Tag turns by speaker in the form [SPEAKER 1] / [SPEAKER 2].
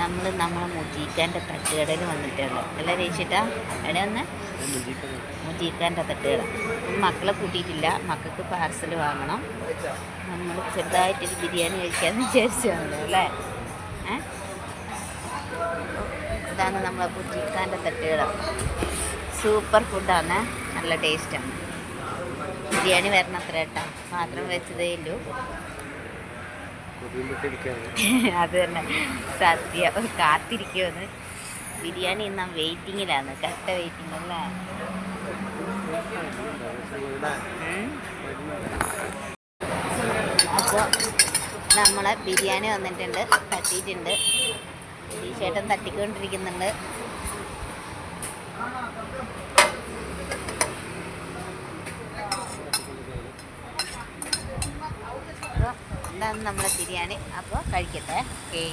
[SPEAKER 1] നമ്മളെ മുജീക്കാൻ്റെ തട്ടുകടയിൽ വന്നിട്ടുള്ളത് അല്ലേ രക്ഷിട്ടാ? എവിടെ വന്ന് മുജീക്കാൻ്റെ തട്ടുകട. മക്കളെ കൂട്ടിയിട്ടില്ല, മക്കൾക്ക് പാർസൽ വാങ്ങണം. നമ്മൾ ചെറുതായിട്ടൊരു ബിരിയാണി കഴിക്കാമെന്ന് വിചാരിച്ചാണല്ലോ അല്ലേ? ഇതാണ് നമ്മളെ മുജീക്കാൻ്റെ തട്ടുകട. സൂപ്പർ ഫുഡാണ്, നല്ല ടേസ്റ്റാണ്. ബിരിയാണി വരണം അത്ര കേട്ടോ, മാത്രം വെച്ചതേ ഉള്ളൂ. അത് തന്നെ സത്യം, കാത്തിരിക്കുമെന്ന്. ബിരിയാണി ഇന്ന് വെയിറ്റിങ്ങിലാണ്, കറക്റ്റ് വെയിറ്റിംഗ് അല്ലേ? അപ്പോൾ നമ്മളെ ബിരിയാണി വന്നിട്ടുണ്ട്, തട്ടിയിട്ടുണ്ട്. ഈ ചേട്ടൻ തട്ടിക്കൊണ്ടിരിക്കുന്നുണ്ട്. ഇതാണ് നമ്മളെ ബിരിയാണി. അപ്പോൾ കഴിക്കട്ടെ. ഓക്കേ.